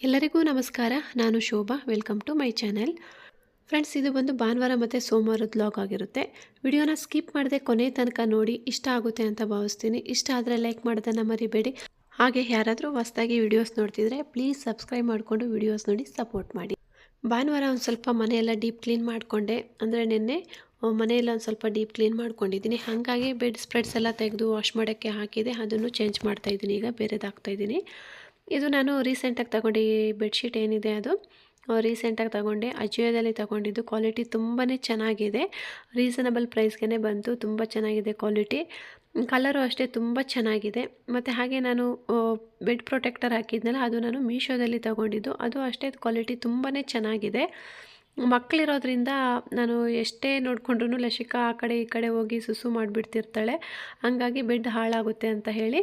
ಎಲ್ಲರಿಗೂ ನಮಸ್ಕಾರ. ನಾನು Shobha. Welcome to my channel. Friends, ಇದು ಬಂದು ಭಾನುವಾರ ಮತ್ತು ಸೋಮವಾರದ ವ್ಲಾಗ್ ಆಗಿರುತ್ತೆ. ವಿಡಿಯೋನ ಸ್ಕಿಪ್ ಮಾಡದೆ ಕೊನೆ ತನಕ ನೋಡಿ. ಇಷ್ಟ ಆಗುತ್ತೆ ಅಂತ ಭಾವಿಸ್ತೀನಿ. ಇಷ್ಟ ಆದರೆ ಲೈಕ್ ಮಾಡೋದನ್ನು ಮರಿಬೇಡಿ. ಹಾಗೆ ಯಾರಾದರೂ ಹೊಸದಾಗಿ ವಿಡಿಯೋಸ್ ನೋಡ್ತಿದ್ರೆ ಪ್ಲೀಸ್ ಸಬ್ಸ್ಕ್ರೈಬ್ ಮಾಡಿಕೊಂಡು ವಿಡಿಯೋಸ್ ನೋಡಿ ಸಪೋರ್ಟ್ ಮಾಡಿ. ಭಾನುವಾರ ಒಂದು ಸ್ವಲ್ಪ ಮನೆಯೆಲ್ಲ ಡೀಪ್ ಕ್ಲೀನ್ ಮಾಡಿಕೊಂಡೆ. ಅಂದರೆ ನಿನ್ನೆ ಮನೆಯೆಲ್ಲ ಒಂದು ಸ್ವಲ್ಪ ಡೀಪ್ ಕ್ಲೀನ್ ಮಾಡ್ಕೊಂಡಿದ್ದೀನಿ. ಹಾಗಾಗಿ ಬೆಡ್ ಸ್ಪ್ರೆಡ್ಸ್ ಎಲ್ಲ ತೆಗೆದು ವಾಶ್ ಮಾಡೋಕ್ಕೆ ಹಾಕಿದೆ. ಅದನ್ನು ಚೇಂಜ್ ಮಾಡ್ತಾಯಿದ್ದೀನಿ. ಈಗ ಬೇರೆದಾಗ್ತಾಯಿದ್ದೀನಿ. ಇದು ನಾನು ರೀಸೆಂಟಾಗಿ ತಗೊಂಡು ಈ ಬೆಡ್ಶೀಟ್ ಏನಿದೆ ಅದು ರೀಸೆಂಟಾಗಿ ತಗೊಂಡೆ. ಅಜಿಯೋದಲ್ಲಿ ತಗೊಂಡಿದ್ದು. ಕ್ವಾಲಿಟಿ ತುಂಬಾ ಚೆನ್ನಾಗಿದೆ. ರೀಸನಬಲ್ ಪ್ರೈಸ್ಗೆ ಬಂತು. ತುಂಬ ಚೆನ್ನಾಗಿದೆ ಕ್ವಾಲಿಟಿ. ಕಲರು ಅಷ್ಟೇ ತುಂಬ ಚೆನ್ನಾಗಿದೆ. ಮತ್ತು ಹಾಗೆ ನಾನು ಬೆಡ್ ಪ್ರೊಟೆಕ್ಟರ್ ಹಾಕಿದ್ನಲ್ಲ, ಅದು ನಾನು ಮೀಶೋದಲ್ಲಿ ತಗೊಂಡಿದ್ದು. ಅದು ಅಷ್ಟೇ ಕ್ವಾಲಿಟಿ ತುಂಬಾ ಚೆನ್ನಾಗಿದೆ. ಮಕ್ಕಳಿರೋದ್ರಿಂದ ನಾನು ಎಷ್ಟೇ ನೋಡಿಕೊಂಡ್ರೂ ಲಸಿಕಾ ಆ ಕಡೆ ಈ ಕಡೆ ಹೋಗಿ ಸುಸು ಮಾಡಿಬಿಡ್ತಿರ್ತಾಳೆ. ಹಾಗಾಗಿ ಬೆಡ್ ಹಾಳಾಗುತ್ತೆ ಅಂತ ಹೇಳಿ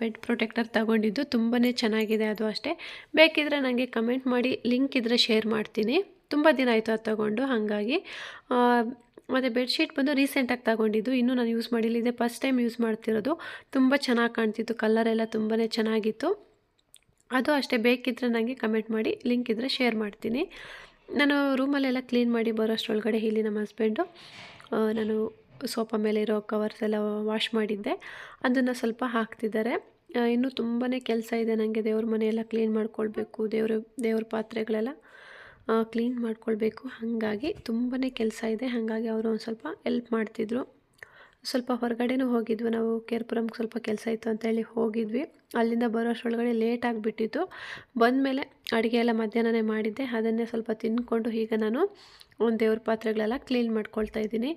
ಬೆಡ್ ಪ್ರೊಟೆಕ್ಟರ್ ತಗೊಂಡಿದ್ದು. ತುಂಬಾ ಚೆನ್ನಾಗಿದೆ ಅದು ಅಷ್ಟೇ. ಬೇಕಿದ್ದರೆ ನನಗೆ ಕಮೆಂಟ್ ಮಾಡಿ, ಲಿಂಕ್ ಇದ್ದರೆ ಶೇರ್ ಮಾಡ್ತೀನಿ. ತುಂಬ ದಿನ ಆಯಿತು ಅದು ತಗೊಂಡು. ಹಾಗಾಗಿ ಮತ್ತು ಬೆಡ್ಶೀಟ್ ಬಂದು ರೀಸೆಂಟಾಗಿ ತಗೊಂಡಿದ್ದು. ಇನ್ನೂ ನಾನು ಯೂಸ್ ಮಾಡಿಲ್ಲ. ಇದೆ ಫಸ್ಟ್ ಟೈಮ್ ಯೂಸ್ ಮಾಡ್ತಿರೋದು. ತುಂಬ ಚೆನ್ನಾಗಿ ಕಾಣ್ತಿತ್ತು. ಕಲರೆಲ್ಲ ತುಂಬಾ ಚೆನ್ನಾಗಿತ್ತು. ಅದು ಅಷ್ಟೇ. ಬೇಕಿದ್ದರೆ ನನಗೆ ಕಮೆಂಟ್ ಮಾಡಿ, ಲಿಂಕ್ ಇದ್ದರೆ ಶೇರ್ ಮಾಡ್ತೀನಿ. ನಾನು ರೂಮಲ್ಲೆಲ್ಲ ಕ್ಲೀನ್ ಮಾಡಿ ಬರೋಷ್ಟರೊಳಗಡೆ ಇಲ್ಲಿ ನಮ್ಮ ಹಸ್ಬೆಂಡು ನಾನು ಸೋಫಾ ಮೇಲೆ ಇರೋ ಕವರ್ಸ್ ಎಲ್ಲ ವಾಶ್ ಮಾಡಿದ್ದೆ. ಅದನ್ನು ಸ್ವಲ್ಪ ಹಾಕ್ತಿದ್ದಾರೆ. ಇನ್ನೂ ತುಂಬಾ ಕೆಲಸ ಇದೆ ನನಗೆ. ದೇವ್ರ ಮನೆಯೆಲ್ಲ ಕ್ಲೀನ್ ಮಾಡ್ಕೊಳ್ಬೇಕು. ದೇವ್ರ ಪಾತ್ರೆಗಳೆಲ್ಲ ಕ್ಲೀನ್ ಮಾಡ್ಕೊಳ್ಬೇಕು. ಹಾಗಾಗಿ ತುಂಬಾ ಕೆಲಸ ಇದೆ. ಹಾಗಾಗಿ ಅವರು ಒಂದು ಸ್ವಲ್ಪ ಹೆಲ್ಪ್ ಮಾಡ್ತಿದ್ರು. ಸ್ವಲ್ಪ ಹೊರಗಡೆನೂ ಹೋಗಿದ್ವಿ ನಾವು. ಕೇರ್ಪುರಮ್ಗೆ ಸ್ವಲ್ಪ ಕೆಲಸ ಇತ್ತು ಅಂತೇಳಿ ಹೋಗಿದ್ವಿ. ಅಲ್ಲಿಂದ ಬರೋಷ್ಟರೊಳಗಡೆ ಲೇಟ್ ಆಗಿಬಿಟ್ಟಿತ್ತು. ಬಂದಮೇಲೆ ಅಡುಗೆ ಎಲ್ಲ ಮಧ್ಯಾಹ್ನನೇ ಮಾಡಿದ್ದೆ. ಅದನ್ನೇ ಸ್ವಲ್ಪ ತಿಂದ್ಕೊಂಡು ಈಗ ನಾನು ಒಂದು ದೇವ್ರ ಪಾತ್ರೆಗಳೆಲ್ಲ ಕ್ಲೀನ್ ಮಾಡ್ಕೊಳ್ತಾ ಇದ್ದೀನಿ.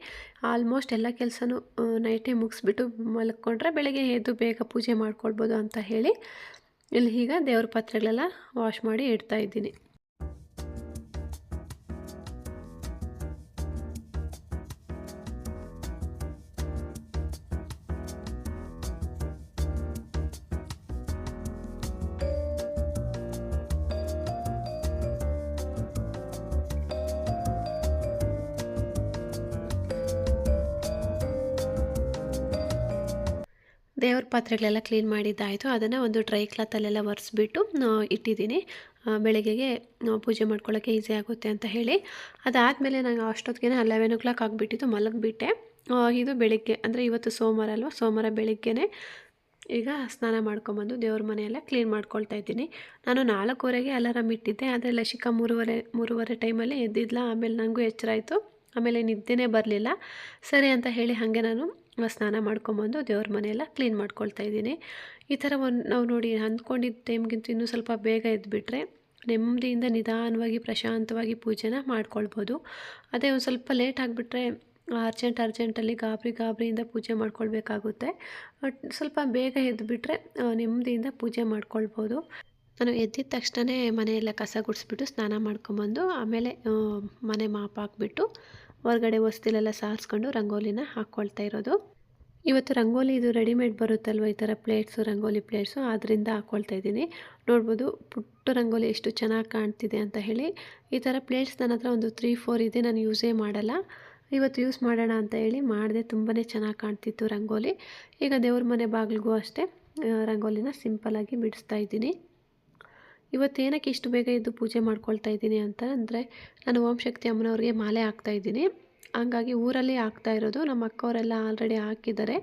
ಆಲ್ಮೋಸ್ಟ್ ಎಲ್ಲ ಕೆಲಸನೂ ನೈಟೇ ಮುಗಿಸ್ಬಿಟ್ಟು ಮಲ್ಕೊಂಡ್ರೆ ಬೆಳಗ್ಗೆ ಎದ್ದು ಬೇಗ ಪೂಜೆ ಮಾಡ್ಕೊಳ್ಬೋದು ಅಂತ ಹೇಳಿ ಇಲ್ಲಿ ಈಗ ದೇವ್ರ ಪಾತ್ರೆಗಳೆಲ್ಲ ವಾಶ್ ಮಾಡಿ ಇಡ್ತಾ ಇದ್ದೀನಿ. ದೇವ್ರ ಪಾತ್ರೆಗಳೆಲ್ಲ ಕ್ಲೀನ್ ಮಾಡಿದ್ದಾಯಿತು. ಅದನ್ನು ಒಂದು ಡ್ರೈ ಕ್ಲಾತಲ್ಲೆಲ್ಲ ಒರೆಸ್ಬಿಟ್ಟು ಇಟ್ಟಿದ್ದೀನಿ. ಬೆಳಗ್ಗೆಗೆ ಪೂಜೆ ಮಾಡ್ಕೊಳ್ಳೋಕ್ಕೆ ಈಸಿ ಆಗುತ್ತೆ ಅಂತ ಹೇಳಿ. ಅದಾದಮೇಲೆ ನಾನು ಅಷ್ಟೊತ್ತಿಗೆ 11 o'clock ಆಗಿಬಿಟ್ಟಿತ್ತು. ಮಲಗಿಬಿಟ್ಟೆ. ಇದು ಬೆಳಗ್ಗೆ ಅಂದರೆ ಇವತ್ತು ಸೋಮವಾರ ಅಲ್ವ, ಸೋಮವಾರ ಬೆಳಗ್ಗೆನೇ ಈಗ ಸ್ನಾನ ಮಾಡ್ಕೊಂಬಂದು ದೇವ್ರ ಮನೆಯೆಲ್ಲ ಕ್ಲೀನ್ ಮಾಡ್ಕೊಳ್ತಾ ಇದ್ದೀನಿ. ನಾನು 4:15ಗೆ ಅಲಾರಾಮ್ ಇಟ್ಟಿದ್ದೆ. ಆದರೆ ಲಸಿಕಾ 3:30 ಟೈಮಲ್ಲಿ ಎದ್ದಿದ್ಲ. ಆಮೇಲೆ ನನಗೂ ಎಚ್ಚರ ಆಯಿತು. ಆಮೇಲೆ ನಿದ್ದೆನೇ ಬರಲಿಲ್ಲ. ಸರಿ ಅಂತ ಹೇಳಿ ಹಾಗೆ ನಾನು ಸ್ನಾನ ಮಾಡ್ಕೊಂಬಂದು ದೇವ್ರ ಮನೆಯೆಲ್ಲ ಕ್ಲೀನ್ ಮಾಡ್ಕೊಳ್ತಾ ಇದ್ದೀನಿ. ಈ ಥರ ನಾವು ನೋಡಿ ಅಂದ್ಕೊಂಡಿದ್ದ ಟೈಮ್ಗಿಂತ ಇನ್ನೂ ಸ್ವಲ್ಪ ಬೇಗ ಎದ್ದುಬಿಟ್ರೆ ನೆಮ್ಮದಿಯಿಂದ ನಿಧಾನವಾಗಿ ಪ್ರಶಾಂತವಾಗಿ ಪೂಜೆನ ಮಾಡ್ಕೊಳ್ಬೋದು. ಅದೇ ಒಂದು ಸ್ವಲ್ಪ ಲೇಟ್ ಆಗಿಬಿಟ್ರೆ ಅರ್ಜೆಂಟಲ್ಲಿ ಗಾಬರಿಯಿಂದ ಪೂಜೆ ಮಾಡ್ಕೊಳ್ಬೇಕಾಗುತ್ತೆ. ಸ್ವಲ್ಪ ಬೇಗ ಎದ್ದುಬಿಟ್ರೆ ನೆಮ್ಮದಿಯಿಂದ ಪೂಜೆ ಮಾಡ್ಕೊಳ್ಬೋದು. ನಾನು ಎದ್ದಿದ ತಕ್ಷಣವೇ ಮನೆಯೆಲ್ಲ ಕಸ ಗುಡಿಸ್ಬಿಟ್ಟು ಸ್ನಾನ ಮಾಡ್ಕೊಂಬಂದು ಆಮೇಲೆ ಮನೆ ಮಾಪ್ ಹಾಕ್ಬಿಟ್ಟು ಹೊರಗಡೆ ಹೊಸ್ತಿಲೆಲ್ಲ ಸಾರಿಸ್ಕೊಂಡು ರಂಗೋಲಿನ ಹಾಕ್ಕೊಳ್ತಾ ಇರೋದು. ಇವತ್ತು ರಂಗೋಲಿ ಇದು ರೆಡಿಮೇಡ್ ಬರುತ್ತಲ್ವ, ಈ ಥರ ಪ್ಲೇಟ್ಸು, ರಂಗೋಲಿ ಪ್ಲೇಟ್ಸು, ಅದರಿಂದ ಹಾಕ್ಕೊಳ್ತಾ ಇದ್ದೀನಿ. ನೋಡ್ಬೋದು ಪುಟ್ಟ ರಂಗೋಲಿ ಎಷ್ಟು ಚೆನ್ನಾಗಿ ಕಾಣ್ತಿದೆ ಅಂತ ಹೇಳಿ. ಈ ಥರ ಪ್ಲೇಟ್ಸ್ ನನ್ನ ಹತ್ರ ಒಂದು 3-4 ಇದೆ. ನಾನು ಯೂಸೇ ಮಾಡಲ್ಲ. ಇವತ್ತು ಯೂಸ್ ಮಾಡೋಣ ಅಂತ ಹೇಳಿ ಮಾಡಿದೆ. ತುಂಬಾ ಚೆನ್ನಾಗಿ ಕಾಣ್ತಿತ್ತು ರಂಗೋಲಿ. ಈಗ ದೇವ್ರ ಮನೆ ಬಾಗಿಲಿಗೂ ಅಷ್ಟೇ ರಂಗೋಲಿನ ಸಿಂಪಲ್ಲಾಗಿ ಬಿಡಿಸ್ತಾ ಇದ್ದೀನಿ. ಇವತ್ತೇನಕ್ಕೆ ಇಷ್ಟು ಬೇಗ ಎದ್ದು ಪೂಜೆ ಮಾಡ್ಕೊಳ್ತಾ ಇದ್ದೀನಿ ಅಂತ ಅಂದರೆ, ನಾನು ಓಂ ಶಕ್ತಿ ಅಮ್ಮನವ್ರಿಗೆ ಮಾಲೆ ಹಾಕ್ತಾಯಿದ್ದೀನಿ. ಹಂಗಾಗಿ ಊರಲ್ಲಿ ಹಾಕ್ತಾ ಇರೋದು. ನಮ್ಮ ಅಕ್ಕವರೆಲ್ಲ ಆಲ್ರೆಡಿ ಹಾಕಿದ್ದಾರೆ.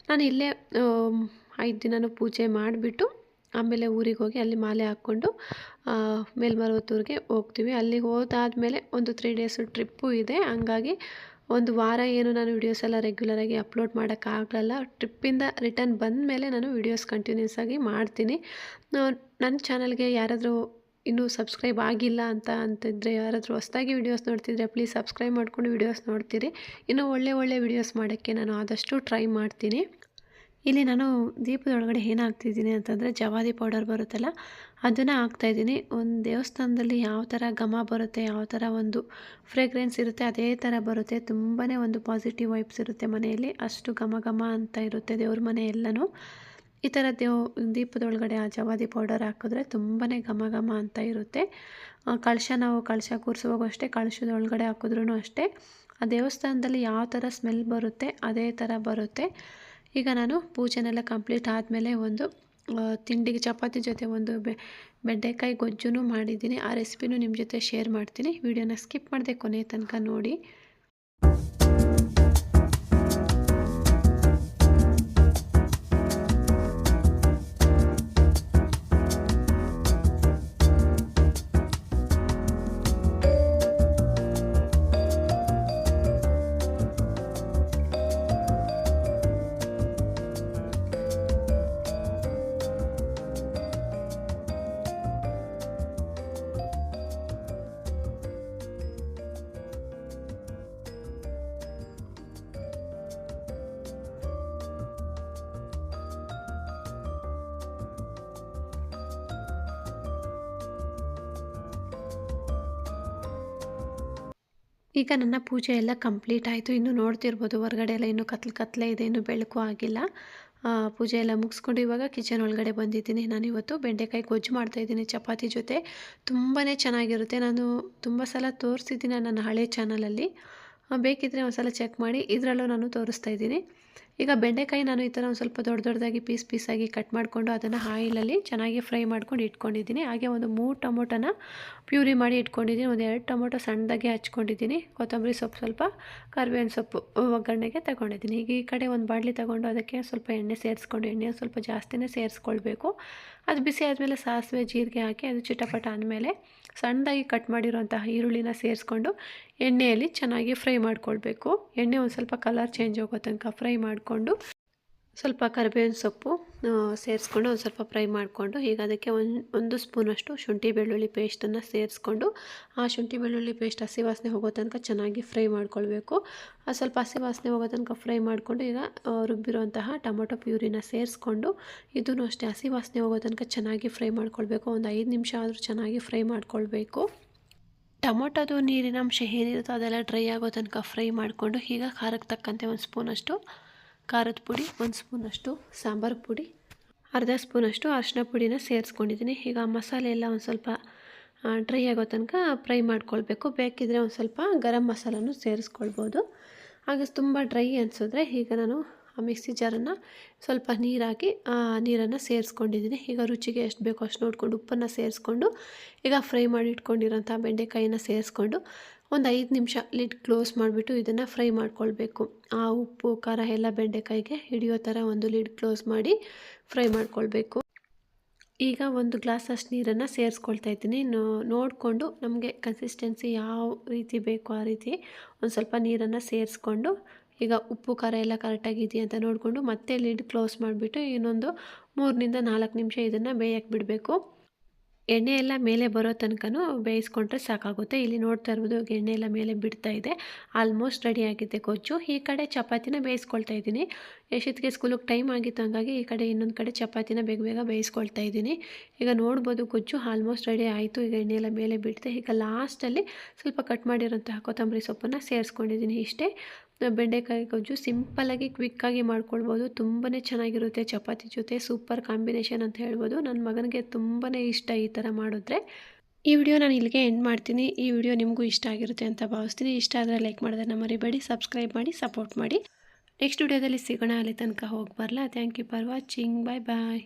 ನಾನು ಇಲ್ಲೇ 5 ದಿನವೂ ಪೂಜೆ ಮಾಡಿಬಿಟ್ಟು ಆಮೇಲೆ ಊರಿಗೆ ಹೋಗಿ ಅಲ್ಲಿ ಮಾಲೆ ಹಾಕ್ಕೊಂಡು ಮೇಲ್ಮರುವತ್ತೂರಿಗೆ ಹೋಗ್ತೀವಿ. ಅಲ್ಲಿ ಹೋದಾದಮೇಲೆ ಒಂದು 3 days ಟ್ರಿಪ್ಪು ಇದೆ. ಹಂಗಾಗಿ ಒಂದು ವಾರ ಏನು ನಾನು ವೀಡಿಯೋಸ್ ಎಲ್ಲ ರೆಗ್ಯುಲರಾಗಿ ಅಪ್ಲೋಡ್ ಮಾಡೋಕ್ಕಾಗಲ್ಲ. ಟ್ರಿಪ್ಪಿಂದ ರಿಟರ್ನ್ ಬಂದ ಮೇಲೆ ನಾನು ವೀಡಿಯೋಸ್ ಕಂಟಿನ್ಯೂಸ್ ಆಗಿ ಮಾಡ್ತೀನಿ. ನನ್ನ ಚಾನಲ್ಗೆ ಯಾರಾದರೂ ಇನ್ನೂ ಸಬ್ಸ್ಕ್ರೈಬ್ ಆಗಿಲ್ಲ ಅಂತಿದ್ದರೆ, ಯಾರಾದರೂ ಹೊಸದಾಗಿ ವೀಡಿಯೋಸ್ ನೋಡ್ತಿದ್ರೆ ಪ್ಲೀಸ್ ಸಬ್ಸ್ಕ್ರೈಬ್ ಮಾಡ್ಕೊಂಡು ವೀಡಿಯೋಸ್ ನೋಡ್ತೀರಿ. ಇನ್ನೂ ಒಳ್ಳೆ ವೀಡಿಯೋಸ್ ಮಾಡೋಕ್ಕೆ ನಾನು ಆದಷ್ಟು ಟ್ರೈ ಮಾಡ್ತೀನಿ. ಇಲ್ಲಿ ನಾನು ದೀಪದೊಳಗಡೆ ಏನು ಹಾಕ್ತಿದ್ದೀನಿ ಅಂತಂದರೆ, ಜವಾದಿ ಪೌಡರ್ ಬರುತ್ತಲ್ಲ ಅದನ್ನು ಹಾಕ್ತಾಯಿದ್ದೀನಿ. ಒಂದು ದೇವಸ್ಥಾನದಲ್ಲಿ ಯಾವ ಥರ ಘಮ ಬರುತ್ತೆ, ಯಾವ ಥರ ಒಂದು ಫ್ರೇಗ್ರೆನ್ಸ್ ಇರುತ್ತೆ, ಅದೇ ಥರ ಬರುತ್ತೆ. ತುಂಬಾ ಒಂದು ಪಾಸಿಟಿವ್ ವೈಬ್ಸ್ ಇರುತ್ತೆ ಮನೆಯಲ್ಲಿ. ಅಷ್ಟು ಘಮ ಅಂತ ಇರುತ್ತೆ ದೇವ್ರ ಮನೆ ಎಲ್ಲನೂ. ಈ ಥರ ದೀಪದೊಳಗಡೆ ಆ ಜವಾದಿ ಪೌಡರ್ ಹಾಕಿದ್ರೆ ತುಂಬಾ ಘಮ ಅಂತ ಇರುತ್ತೆ. ನಾವು ಕಳಶ ಕೂರಿಸುವಾಗೂ ಅಷ್ಟೇ, ಕಳಶದ ಒಳಗಡೆ ಹಾಕಿದ್ರೂ ಅಷ್ಟೇ ಆ ದೇವಸ್ಥಾನದಲ್ಲಿ ಯಾವ ಥರ ಸ್ಮೆಲ್ ಬರುತ್ತೆ ಅದೇ ಥರ ಬರುತ್ತೆ. ಈಗ ನಾನು ಪೂಜೆನೆಲ್ಲ ಕಂಪ್ಲೀಟ್ ಆದಮೇಲೆ ಒಂದು ತಿಂಡಿಗೆ ಚಪಾತಿ ಜೊತೆ ಒಂದು ಬೆಂಡೆಕಾಯಿ ಗೊಜ್ಜು ಮಾಡಿದ್ದೀನಿ. ಆ ರೆಸಿಪಿನೂ ನಿಮ್ಮ ಜೊತೆ ಶೇರ್ ಮಾಡ್ತೀನಿ. ವಿಡಿಯೋನ ಸ್ಕಿಪ್ ಮಾಡದೆ ಕೊನೆ ತನಕ ನೋಡಿ. ಈಗ ನನ್ನ ಪೂಜೆ ಎಲ್ಲ ಕಂಪ್ಲೀಟ್ ಆಯಿತು. ಇನ್ನು ನೋಡ್ತಿರ್ಬೋದು ಹೊರಗಡೆ ಎಲ್ಲ ಇನ್ನೂ ಕತ್ಲೆ ಇದೆ, ಇನ್ನೂ ಬೆಳಕು ಆಗಿಲ್ಲ. ಪೂಜೆ ಎಲ್ಲ ಮುಗಿಸ್ಕೊಂಡು ಇವಾಗ ಕಿಚನ್ ಒಳಗಡೆ ಬಂದಿದ್ದೀನಿ. ನಾನಿವತ್ತು ಬೆಂಡೆಕಾಯಿ ಗೊಜ್ಜು ಮಾಡ್ತಾಯಿದ್ದೀನಿ ಚಪಾತಿ ಜೊತೆ. ತುಂಬಾ ಚೆನ್ನಾಗಿರುತ್ತೆ. ನಾನು ತುಂಬ ಸಲ ತೋರಿಸಿದ್ದೀನಿ ನನ್ನ ಹಳೆ ಚಾನಲಲ್ಲಿ. ಬೇಕಿದ್ದರೆ ಒಂದು ಸಲ ಚೆಕ್ ಮಾಡಿ. ಇದರಲ್ಲೂ ನಾನು ತೋರಿಸ್ತಾ ಇದ್ದೀನಿ. ಈಗ ಬೆಂಡೆಕಾಯಿ ನಾನು ಈ ಥರ ಒಂದು ಸ್ವಲ್ಪ ದೊಡ್ಡದಾಗಿ ಪೀಸಾಗಿ ಕಟ್ ಮಾಡಿಕೊಂಡು ಅದನ್ನು ಆಯಿಲಲ್ಲಿ ಚೆನ್ನಾಗಿ ಫ್ರೈ ಮಾಡ್ಕೊಂಡು ಇಟ್ಕೊಂಡಿದ್ದೀನಿ. ಹಾಗೆ ಒಂದು 3 ಟೊಮೊಟೊನ ಪ್ಯೂರಿ ಮಾಡಿ ಇಟ್ಕೊಂಡಿದ್ದೀನಿ. ಒಂದು 2 ಟೊಮೊಟೊ ಸಣ್ಣದಾಗಿ ಹಚ್ಕೊಂಡಿದ್ದೀನಿ. ಕೊತ್ತಂಬರಿ ಸೊಪ್ಪು, ಸ್ವಲ್ಪ ಕರಿಬೇವಿನ ಸೊಪ್ಪು ಒಗ್ಗರಣೆಗೆ ತಗೊಂಡಿದ್ದೀನಿ. ಈಗ ಈ ಕಡೆ ಒಂದು ಬಾಣಲಿ ತಗೊಂಡು ಅದಕ್ಕೆ ಸ್ವಲ್ಪ ಎಣ್ಣೆ ಸೇರಿಸ್ಕೊಂಡು, ಎಣ್ಣೆ ಸ್ವಲ್ಪ ಜಾಸ್ತಿನೇ ಸೇರಿಸ್ಕೊಳ್ಬೇಕು. ಅದು ಬಿಸಿ ಆದಮೇಲೆ ಸಾಸಿವೆ ಜೀರಿಗೆ ಹಾಕಿ ಅದು ಚಿಟಪಟ ಅಂದಮೇಲೆ ಸಣ್ಣದಾಗಿ ಕಟ್ ಮಾಡಿರೋಂತಹ ಈರುಳ್ಳಿನ ಸೇರಿಸ್ಕೊಂಡು ಎಣ್ಣೆಯಲ್ಲಿ ಚೆನ್ನಾಗಿ ಫ್ರೈ ಮಾಡ್ಕೊಳ್ಬೇಕು. ಎಣ್ಣೆ ಒಂದು ಸ್ವಲ್ಪ ಕಲರ್ ಚೇಂಜ್ ಆಗೋ ತನಕ ಫ್ರೈ ಮಾಡಿಕೊಂಡು ಸ್ವಲ್ಪ ಕರಿಬೇವಿನ ಸೊಪ್ಪು ಸೇರಿಸ್ಕೊಂಡು ಒಂದು ಸ್ವಲ್ಪ ಫ್ರೈ ಮಾಡಿಕೊಂಡು ಈಗ ಅದಕ್ಕೆ ಒಂದು ಸ್ಪೂನಷ್ಟು ಶುಂಠಿ ಬೆಳ್ಳುಳ್ಳಿ ಪೇಸ್ಟನ್ನು ಸೇರಿಸ್ಕೊಂಡು ಆ ಶುಂಠಿ ಬೆಳ್ಳುಳ್ಳಿ ಪೇಸ್ಟ್ ಹಸಿ ವಾಸನೆ ಹೋಗೋ ತನಕ ಚೆನ್ನಾಗಿ ಫ್ರೈ ಮಾಡ್ಕೊಳ್ಬೇಕು. ಸ್ವಲ್ಪ ಹಸಿ ವಾಸನೆ ಹೋಗೋ ತನಕ ಫ್ರೈ ಮಾಡಿಕೊಂಡು ಈಗ ರುಬ್ಬಿರುವಂತಹ ಟೊಮೊಟೊ ಪ್ಯೂರಿನ ಸೇರಿಸ್ಕೊಂಡು ಇದನ್ನು ಅಷ್ಟೇ ಹಸಿ ವಾಸನೆ ಹೋಗೋ ತನಕ ಚೆನ್ನಾಗಿ ಫ್ರೈ ಮಾಡ್ಕೊಳ್ಬೇಕು. ಒಂದು 5 ನಿಮಿಷ ಆದರೂ ಚೆನ್ನಾಗಿ ಫ್ರೈ ಮಾಡ್ಕೊಳ್ಬೇಕು. ಟೊಮೊಟೊದು ನೀರಿನಂಶ ಏನಿರುತ್ತೋ ಅದೆಲ್ಲ ಡ್ರೈ ಆಗೋ ತನಕ ಫ್ರೈ ಮಾಡಿಕೊಂಡು ಈಗ ಖಾರಕ್ಕೆ ತಕ್ಕಂತೆ 1 ಸ್ಪೂನಷ್ಟು ಖಾರದ ಪುಡಿ, 1 ಸ್ಪೂನಷ್ಟು ಸಾಂಬಾರು ಪುಡಿ, ಅರ್ಧ ಸ್ಪೂನಷ್ಟು ಅರಿಶಿನ ಪುಡಿನ ಸೇರಿಸ್ಕೊಂಡಿದ್ದೀನಿ. ಈಗ ಮಸಾಲೆ ಎಲ್ಲ ಒಂದು ಸ್ವಲ್ಪ ಡ್ರೈ ಆಗೋ ತನಕ ಫ್ರೈ ಮಾಡ್ಕೊಳ್ಬೇಕು. ಬೇಕಿದ್ದರೆ ಒಂದು ಸ್ವಲ್ಪ ಗರಂ ಮಸಾಲನೂ ಸೇರಿಸ್ಕೊಳ್ಬೋದು. ಹಾಗೆ ತುಂಬ ಡ್ರೈ ಅನಿಸಿದ್ರೆ ಈಗ ನಾನು ಮಿಕ್ಸಿ ಜಾರನ್ನು ಸ್ವಲ್ಪ ನೀರು ಹಾಕಿ ನೀರನ್ನು ಸೇರಿಸ್ಕೊಂಡಿದ್ದೀನಿ. ಈಗ ರುಚಿಗೆ ಎಷ್ಟು ಬೇಕೋ ಅಷ್ಟು ನೋಡಿಕೊಂಡು ಉಪ್ಪನ್ನು ಸೇರಿಸ್ಕೊಂಡು ಈಗ ಫ್ರೈ ಮಾಡಿ ಇಟ್ಕೊಂಡಿರೋಂಥ ಬೆಂಡೆಕಾಯಿನ ಸೇರಿಸ್ಕೊಂಡು ಒಂದು 5 ನಿಮಿಷ ಲಿಡ್ ಕ್ಲೋಸ್ ಮಾಡಿಬಿಟ್ಟು ಇದನ್ನು ಫ್ರೈ ಮಾಡ್ಕೊಳ್ಬೇಕು. ಆ ಉಪ್ಪು ಖಾರ ಎಲ್ಲ ಬೆಂಡೆಕಾಯಿಗೆ ಹಿಡಿಯೋ ಥರ ಒಂದು ಲಿಡ್ ಕ್ಲೋಸ್ ಮಾಡಿ ಫ್ರೈ ಮಾಡ್ಕೊಳ್ಬೇಕು. ಈಗ 1 ಗ್ಲಾಸಷ್ಟು ನೀರನ್ನು ಸೇರಿಸ್ಕೊಳ್ತಾ ಇದ್ದೀನಿ. ನೋಡಿಕೊಂಡು ನಮಗೆ ಕನ್ಸಿಸ್ಟೆನ್ಸಿ ಯಾವ ರೀತಿ ಬೇಕೋ ಆ ರೀತಿ ಒಂದು ಸ್ವಲ್ಪ ನೀರನ್ನು ಸೇರಿಸ್ಕೊಂಡು ಈಗ ಉಪ್ಪು ಖಾರ ಎಲ್ಲ ಕರೆಕ್ಟಾಗಿದೆಯಾ ಅಂತ ನೋಡಿಕೊಂಡು ಮತ್ತೆ ಲಿಡ್ ಕ್ಲೋಸ್ ಮಾಡಿಬಿಟ್ಟು ಇನ್ನೊಂದು 3 ನಿಂದ 4 ನಿಮಿಷ ಇದನ್ನು ಬೇಯಕ್ಕೆ ಬಿಡಬೇಕು. ಎಣ್ಣೆ ಎಲ್ಲ ಮೇಲೆ ಬರೋ ತನಕನೂ ಬೇಯಿಸ್ಕೊಂಡ್ರೆ ಸಾಕಾಗುತ್ತೆ. ಇಲ್ಲಿ ನೋಡ್ತಾ ಇರ್ಬೋದು ಎಣ್ಣೆ ಎಲ್ಲ ಮೇಲೆ ಬಿಡ್ತಾ ಇದೆ. ಆಲ್ಮೋಸ್ಟ್ ರೆಡಿ ಆಗಿದೆ ಗೊಜ್ಜು. ಈ ಕಡೆ ಚಪಾತಿನ ಬೇಯಿಸ್ಕೊಳ್ತಾ ಇದ್ದೀನಿ. ಯಶಿತ್ಗೆ ಸ್ಕೂಲಿಗೆ ಟೈಮ್ ಆಗಿತ್ತು, ಹಾಗಾಗಿ ಈ ಕಡೆ ಇನ್ನೊಂದು ಕಡೆ ಚಪಾತಿನ ಬೇಗ ಬೇಯಿಸ್ಕೊಳ್ತಾ ಇದ್ದೀನಿ. ಈಗ ನೋಡ್ಬೋದು ಗೊಜ್ಜು ಆಲ್ಮೋಸ್ಟ್ ರೆಡಿ ಆಯಿತು. ಈಗ ಎಣ್ಣೆ ಎಲ್ಲ ಮೇಲೆ ಬಿಡುತ್ತೆ. ಈಗ ಲಾಸ್ಟಲ್ಲಿ ಸ್ವಲ್ಪ ಕಟ್ ಮಾಡಿರೋಂತಹ ಕೊತ್ತಂಬರಿ ಸೊಪ್ಪನ್ನು ಸೇರಿಸ್ಕೊಂಡಿದ್ದೀನಿ. ಇಷ್ಟೇ ಬೆಂಡೆಕಾಯಿ ಗೊಜ್ಜು. ಸಿಂಪಲ್ಲಾಗಿ ಕ್ವಿಕ್ಕಾಗಿ ಮಾಡ್ಕೊಳ್ಬೋದು. ತುಂಬಾ ಚೆನ್ನಾಗಿರುತ್ತೆ ಚಪಾತಿ ಜೊತೆ. ಸೂಪರ್ ಕಾಂಬಿನೇಷನ್ ಅಂತ ಹೇಳ್ಬೋದು. ನನ್ನ ಮಗನಿಗೆ ತುಂಬಾ ಇಷ್ಟ ಈ ಥರ ಮಾಡಿದ್ರೆ. ಈ ವಿಡಿಯೋ ನಾನು ಇಲ್ಲಿಗೆ ಎಂಡ್ ಮಾಡ್ತೀನಿ. ಈ ವಿಡಿಯೋ ನಿಮಗೂ ಇಷ್ಟ ಆಗಿರುತ್ತೆ ಅಂತ ಭಾವಿಸ್ತೀನಿ. ಇಷ್ಟ ಆದರೆ ಲೈಕ್ ಮಾಡೋದನ್ನು ಮರಿಬೇಡಿ, ಸಬ್ಸ್ಕ್ರೈಬ್ ಮಾಡಿ, ಸಪೋರ್ಟ್ ಮಾಡಿ. ನೆಕ್ಸ್ಟ್ ವಿಡಿಯೋದಲ್ಲಿ ಸಿಗೋಣ. ಅಲ್ಲಿ ತನಕ ಹೋಗಿ ಬರಲ್ಲ. Thank you for watching. Bye bye.